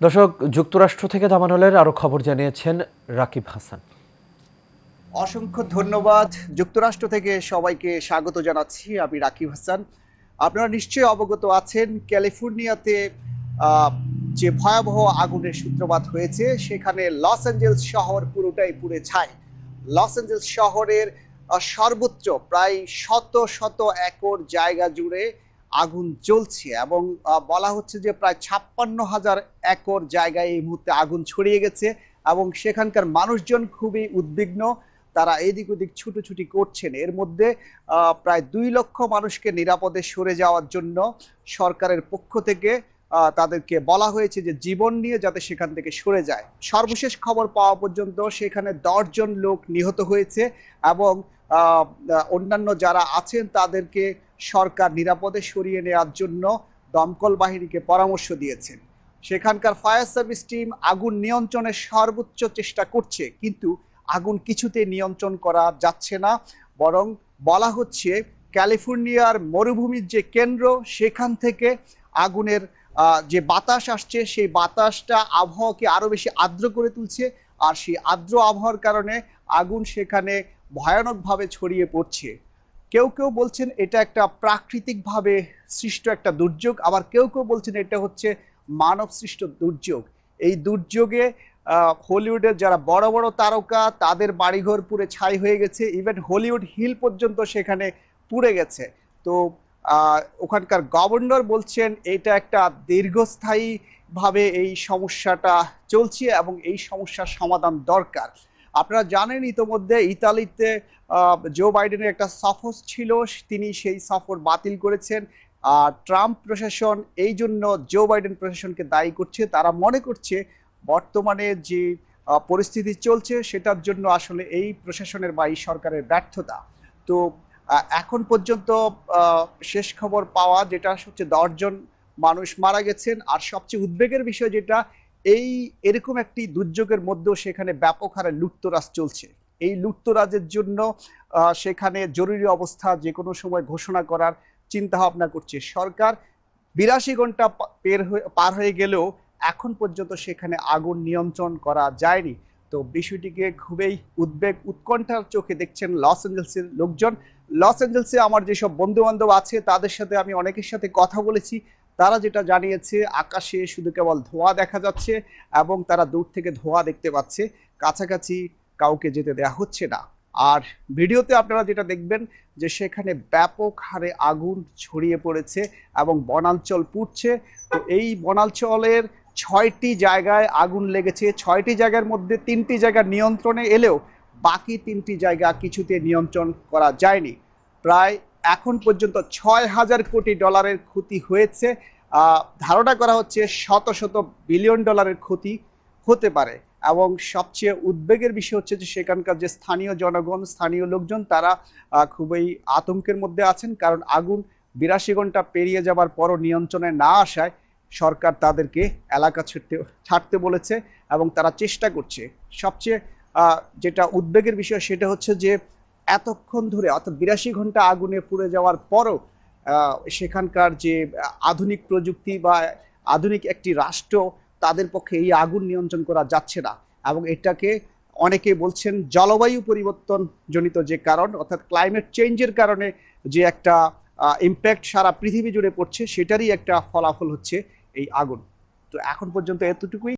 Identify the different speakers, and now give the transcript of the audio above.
Speaker 1: দর্শক, যুক্তরাষ্ট্র থেকে দামানলের আরো খবর জানিয়েছেন রাকিব হাসান।
Speaker 2: অসংখ্য ধন্যবাদ। যুক্তরাষ্ট্র থেকে সবাইকে স্বাগত জানাচ্ছি। আমি রাকিব হাসান। আপনারা নিশ্চয়ই অবগত আছেন, ক্যালিফোর্নিয়াতে যে ভয়াবহ আগুনের সূত্রপাত হয়েছে, সেখানে লস অ্যাঞ্জেলস শহর পুরোটাই পুড়ে ছাই। লস অ্যাঞ্জেলস শহরের সর্বোচ্চ প্রায় শত শত একর জায়গা জুড়ে আগুন জ্বলছে এবং বলা হচ্ছে যে প্রায় 56,000 একর জায়গায় এই মুহূর্তে আগুন ছড়িয়ে গেছে এবং সেখানকার মানুষজন খুবই উদ্বিগ্ন। তারা এদিক ওদিক ছুটোছুটি করছেন। এর মধ্যে প্রায় 2 লক্ষ মানুষকে নিরাপদে সরে যাওয়ার জন্য সরকারের পক্ষ থেকে তাদেরকে বলা হয়েছে যে জীবন নিয়ে যাতে সেখান থেকে সরে যায়। সর্বশেষ খবর পাওয়া পর্যন্ত সেখানে 10 জন লোক নিহত হয়েছে এবং অন্যান্য যারা আছেন তাদেরকে সরকার নিরাপদে সরিয়ে নেওয়ার জন্য দমকল বাহিনীকে পরামর্শ দিয়েছেন। সেখানকার ফায়ার সার্ভিস টিম আগুন নিয়ন্ত্রণের সর্বোচ্চ চেষ্টা করছে, কিন্তু আগুন কিছুতে নিয়ন্ত্রণ করা যাচ্ছে না। বরং বলা হচ্ছে ক্যালিফোর্নিয়ার মরুভূমির যে কেন্দ্র, সেখান থেকে আগুনের যে বাতাস আসছে, সেই বাতাসটা আবহাওয়াকে আরো বেশি আর্দ্র করে তুলছে। আর সেই আর্দ্র আবহাওয়ার কারণে আগুন সেখানে ভয়ানকভাবে ছড়িয়ে পড়ছে। কেউ কেউ বলছেন এটা একটা প্রাকৃতিকভাবে সৃষ্ট একটা দুর্যোগ, আবার কেউ কেউ বলছেন এটা হচ্ছে মানব সৃষ্ট দুর্যোগ। এই দুর্যোগে হলিউডের যারা বড় বড় তারকা, তাদের বাড়িঘর পুড়ে ছাই হয়ে গেছে। ইভেন হলিউড হিল পর্যন্ত সেখানে পুড়ে গেছে। তো ওখানকার গভর্নর বলছেন এটা একটা দীর্ঘস্থায়ীভাবে এই সমস্যাটা চলছে এবং এই সমস্যার সমাধান দরকার। আপনারা জানেন ইতোমধ্যে ইতালিতে জো বাইডেনের একটা সফর ছিল, তিনি সেই সফর বাতিল করেছেন। ট্রাম্প প্রশাসন এই জন্য জো বাইডেন প্রশাসনকে দায়ী করছে। তারা মনে করছে বর্তমানে যে পরিস্থিতি চলছে সেটার জন্য আসলে এই প্রশাসনের বা এই সরকারের ব্যর্থতা। তো এখন পর্যন্ত শেষ খবর পাওয়া যেটা হচ্ছে 10 জন মানুষ মারা গেছেন। আর সবচেয়ে উদ্বেগের বিষয় যেটা, এরকম একটি দুর্যোগের মধ্যেও সেখানে ব্যাপক হারে লুটতরাজ চলছে। এই লুটতরাজের জন্য সেখানে জরুরি অবস্থা যে কোনো সময় ঘোষণা করার চিন্তা ভাবনা করছে সরকার। 82 ঘন্টা পার হয়ে গেলেও এখন পর্যন্ত সেখানে আগুন নিয়ন্ত্রণ করা যায়নি। তো বিষয়টিকে খুবই উৎকণ্ঠার চোখে দেখছেন লস অ্যাঞ্জেলসের লোকজন। লস অ্যাঞ্জেলসে আমার যেসব বন্ধু বান্ধব আছে তাদের সাথে আমি অনেকের সাথে কথা বলেছি। তারা যেটা জানিয়েছে, আকাশে শুধু কেবল ধোঁয়া দেখা যাচ্ছে এবং তারা দূর থেকে ধোঁয়া দেখতে পাচ্ছে, কাছাকাছি কাউকে যেতে দেয়া হচ্ছে না। আর ভিডিওতে আপনারা যেটা দেখবেন যে সেখানে ব্যাপক হারে আগুন ছড়িয়ে পড়েছে এবং বনাঞ্চল পুড়ছে। তো এই বনাঞ্চলের 6টি জায়গায় আগুন লেগেছে। 6টি জায়গার মধ্যে 3টি জায়গা নিয়ন্ত্রণে এলেও বাকি 3টি জায়গা কিছুতে নিয়ন্ত্রণ করা যায়নি। প্রায় এখন পর্যন্ত $6,000 কোটি ক্ষতি হয়েছে। ধারণা করা হচ্ছে শত শত বিলিয়ন ডলারের ক্ষতি হতে পারে। এবং সবচেয়ে উদ্বেগের বিষয় হচ্ছে যে সেখানকার যে স্থানীয় জনগণ, স্থানীয় লোকজন, তারা খুবই আতঙ্কের মধ্যে আছেন, কারণ আগুন 82 ঘন্টা পেরিয়ে যাবার পরও নিয়ন্ত্রণে না আসায় সরকার তাদেরকে এলাকা ছাড়তে বলেছে এবং তারা চেষ্টা করছে। সবচেয়ে যেটা উদ্বেগের বিষয় সেটা হচ্ছে যে এতক্ষণ ধরে, অর্থাৎ 82 ঘন্টা আগুনে পুড়ে যাওয়ার পরও সেখানকার যে আধুনিক প্রযুক্তি বা আধুনিক একটি রাষ্ট্র, তাদের পক্ষে এই আগুন নিয়ন্ত্রণ করা যাচ্ছে না। এবং এটাকে অনেকে বলছেন জলবায়ু পরিবর্তন জনিত যে কারণ, অর্থাৎ ক্লাইমেট চেঞ্জের কারণে যে একটা ইম্প্যাক্ট সারা পৃথিবী জুড়ে পড়ছে, সেটারই একটা ফলাফল হচ্ছে এই আগুন। তো এখন পর্যন্ত এতটুকুই।